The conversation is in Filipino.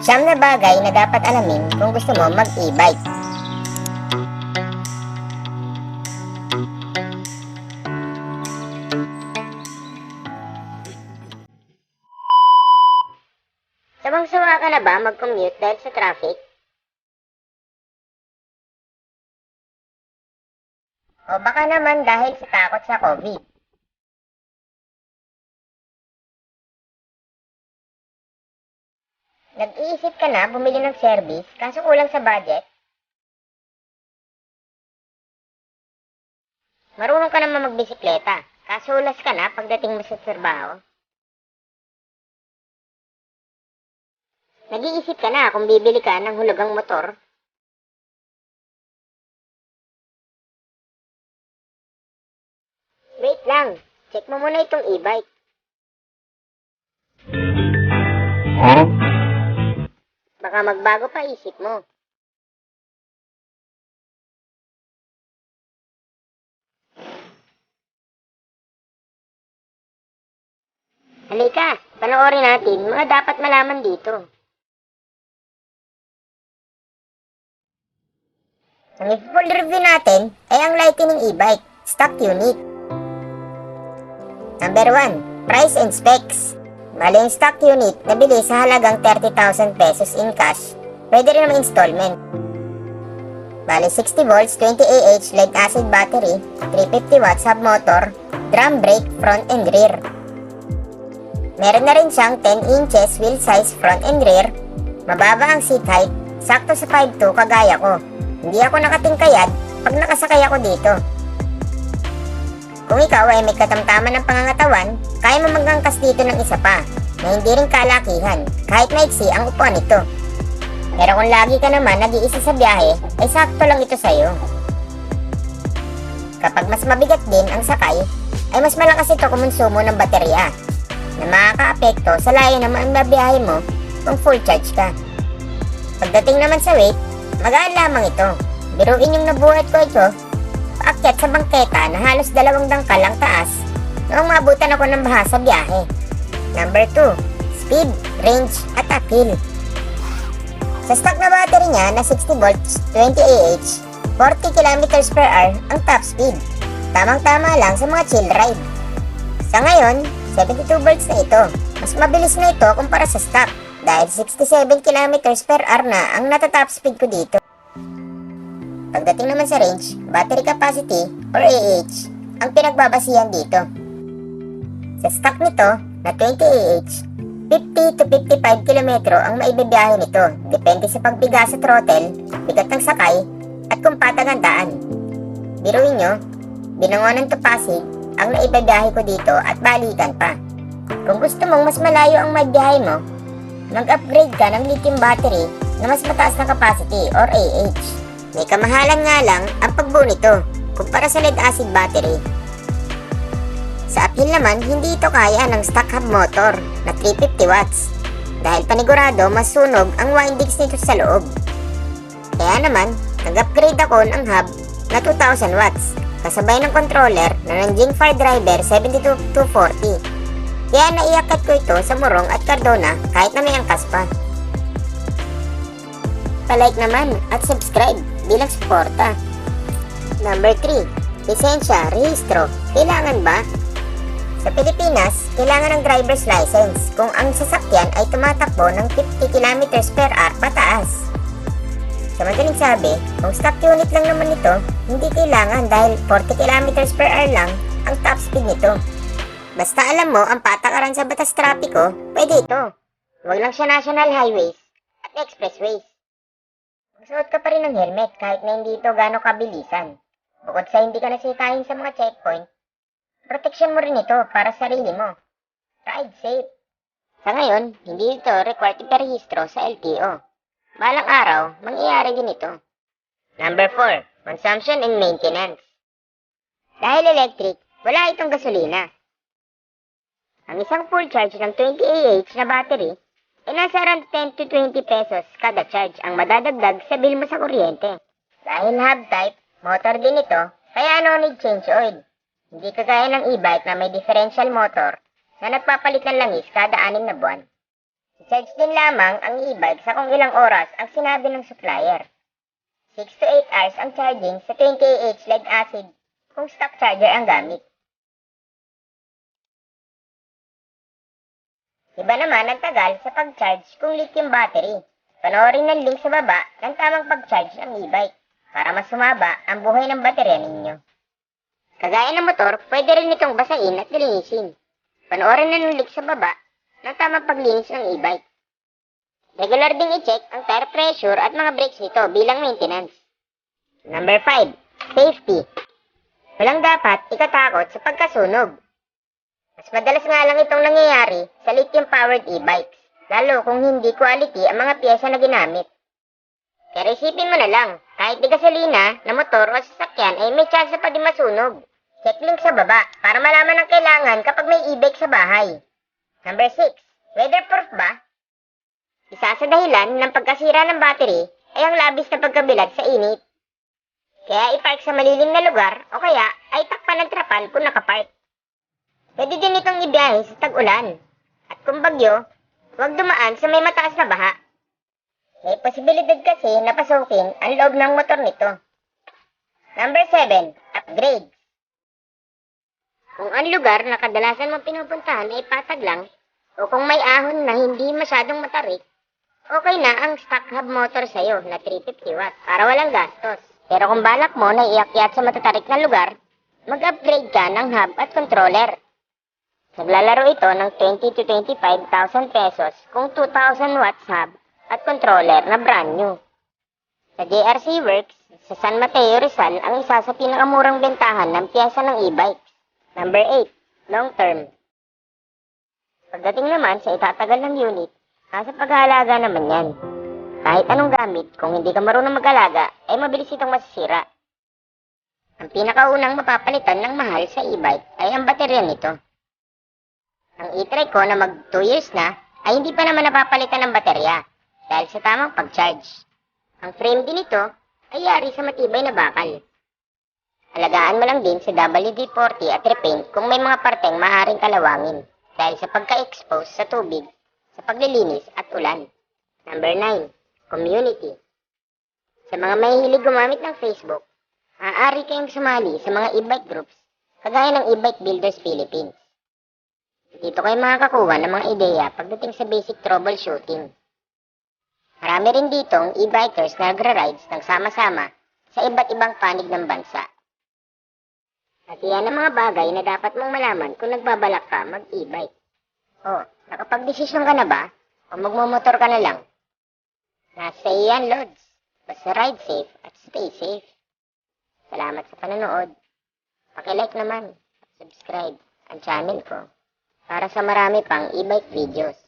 Siyam na bagay na dapat alamin kung gusto mo mag-e-bike. Sawang-sawa ka na ba mag-commute dahil sa traffic? O baka naman dahil sa takot sa COVID. Nag-iisip ka na bumili ng service kaso kulang sa budget? Marunong ka naman magbisikleta kaso ulas ka na pagdating mo sa trabaho? Nag-iisip ka na kung bibili ka ng hulugang motor? Wait lang, check mo muna itong e-bike. Baka magbago pa isip mo. Halika, panoorin natin mga dapat malaman dito. Ang i-full review natin ay ang Lightning e-bike, stock unit. Number 1, price and specs. Bale yung stock unit nabili sa halagang 30,000 pesos in cash. Pwede rin naman installment. Bale 60 volts, 20 Ah lead acid battery, 350 watts hub motor, drum brake front and rear. Meron na rin siyang 10 inches wheel size front and rear. Mababa ang seat height, sakto sa 5'2" kagaya ko. Hindi ako nakatingkayad pag nakasakay ako dito. Kung ikaw ay may katamtaman ng pangangatawan, kaya mo magangkas dito ng isa pa, na hindi rin kalakihan, kahit maiksi ang upuan nito. Pero kung lagi ka naman nag-iisa sa biyahe, ay sakto lang ito sa'yo. Kapag mas mabigat din ang sakay, ay mas malakas ito kumonsumo ng baterya, na makaka-apekto sa layo naman ang babiyahe mo kung full charge ka. Pagdating naman sa weight, magaan lamang ito. Biruin yung nabuhat ko ito, paakyat sa bangketa na halos 2 dangkal ang taas noong maabutan ako ng baha sa biyahe. Number 2, speed, range, at appeal. Sa stock na battery niya na 60 volts, 20 Ah, 40 km/h ang top speed. Tamang-tama lang sa mga chill ride. Sa ngayon, 72 volts na ito. Mas mabilis na ito kumpara sa stock dahil 67 km/h na ang nata-top speed ko dito. Pagdating naman sa range, battery capacity or AH ang pinagbabasihan dito. Sa stock nito na 20 AH, 50 to 55 km ang maibibiyahe nito depende sa pagbiga sa throttle, bigat ng sakay, at kung patag ang daan. Biruin nyo, Binangonan to Pasig ang naibibiyahe ko dito at balikan pa. Kung gusto mong mas malayo ang maibiyahe mo, mag-upgrade ka ng lithium battery na mas mataas na capacity or AH. May kamahalan nga lang ang pagbuo nito kumpara sa lead acid battery. Sa appeal naman, hindi ito kaya ng stock hub motor na 350 watts dahil panigurado mas sunog ang windings nito sa loob. Kaya naman, nag-upgrade ako ng hub na 2000 watts kasabay ng controller na Nanjing Fire Driver 72240. Kaya naiakat ko ito sa Morong at Cardona kahit na may angkas pa. Pa-like naman at subscribe bilang suporta. Number 3, lisensya, rehistro. Kailangan ba? Sa Pilipinas, kailangan ng driver's license kung ang sasakyan ay tumatakbo ng 50 km/h pataas. Sa madaling sabi, kung stock unit lang naman ito, hindi kailangan dahil 40 km/h lang ang top speed nito. Basta alam mo ang patakaran sa batas trapiko, pwede ito. Huwag lang siya national highways at expressways. Magsuot ka pa rin ng helmet kahit na hindi ito gano'ng kabilisan. Bukod sa hindi ka nasitahin sa mga checkpoint, proteksyon mo rin ito para sa sarili mo. Ride safe. Sa ngayon, hindi ito required iparehistro sa LTO. Balang araw, mangyayari din ito. Number 4, consumption and maintenance. Dahil electric, wala itong gasolina. Ang isang full charge ng 20 Ah na battery ay nasa around 10 to 20 pesos kada charge ang madadagdag sa bill mo sa kuryente. Dahil hub type, motor din ito, kaya no need change oil. Hindi kagaya ng e-bike na may differential motor na nagpapalit ng langis kada 6 na buwan. I-charge din lamang ang e-bike sa kung ilang oras ang sinabi ng supplier. 6 to 8 hours ang charging sa 20Ah lead acid kung stock charger ang gamit. Iba naman ang tagal sa pag-charge kung lithium battery. Panoorin ng link sa baba ng tamang pag-charge ng e-bike para mas sumaba ang buhay ng baterya ninyo. Kagaya ng motor, pwede rin itong basain at linisin. Panoorin na ng link sa baba ng tamang paglinis ng e-bike. Regular ding i-check ang tire pressure at mga brakes nito bilang maintenance. Number 5. Safety. Walang dapat ikatakot sa pagkasunog. Mas madalas nga lang itong nangyayari sa lithium-powered e-bikes, lalo kung hindi quality ang mga piyesa na ginamit. Kaya isipin mo na lang, kahit di gasolina na motor o sasakyan ay may chance pa din masunog. Check link sa baba para malaman ang kailangan kapag may e-bike sa bahay. Number 6. Weatherproof ba? Isa sa dahilan ng pagkasira ng battery ay ang labis na pagkabilad sa init. Kaya ipark sa malilim na lugar o kaya ay takpan ng trapal kung nakapark. Pwede din itong ibiyahe sa tag-ulan. At kung bagyo, huwag dumaan sa may mataas na baha. May posibilidad kasi na pasukin ang loob ng motor nito. Number 7. Upgrades. Kung ang lugar na kadalasan mong pinupuntahan ay patag lang, o kung may ahon na hindi masyadong matarik, okay na ang stock hub motor sa'yo na 350 watts para walang gastos. Pero kung balak mo na iakyat sa matatarik na lugar, mag-upgrade ka ng hub at controller. Naglalaro ito ng 20 to 25,000 pesos kung 2,000 watts hub at controller na brand new. Sa JRC Works, sa San Mateo Rizal ang isa sa pinakamurang bentahan ng piyesa ng e-bikes. Number 8. Long term. Pagdating naman sa itatagal ng unit, nasa pag-aalaga naman yan. Kahit anong gamit, kung hindi ka marunong mag-alaga, ay mabilis itong masisira. Ang pinakaunang mapapalitan ng mahal sa e-bike ay ang baterya nito. Ang e-try ko na mag 2 years na ay hindi pa naman napapalitan ng baterya dahil sa tamang pag-charge. Ang frame din nito ay yari sa matibay na bakal. Alagaan mo lang din sa WD-40 at repaint kung may mga parteng maaaring kalawangin dahil sa pagka-expose sa tubig, sa paglilinis at ulan. Number 9. Community. Sa mga mahihilig gumamit ng Facebook, maaari kayong sumali sa mga e-bike groups kagaya ng e-bike Builders Philippines. Dito kayo makakakuha ng mga ideya pagdating sa basic troubleshooting. Marami rin ditong e-bikers na nagra-rides ng sama-sama sa iba't ibang panig ng bansa. At iyan ang mga bagay na dapat mong malaman kung nagbabalak ka mag-e-bike. O, nakapag-desisyon ka na ba? O magmumotor ka na lang? Nasa iyan, Lods. Basta ride safe at stay safe. Salamat sa panonood. Paki-like naman at subscribe ang channel ko para sa marami pang e-bike videos.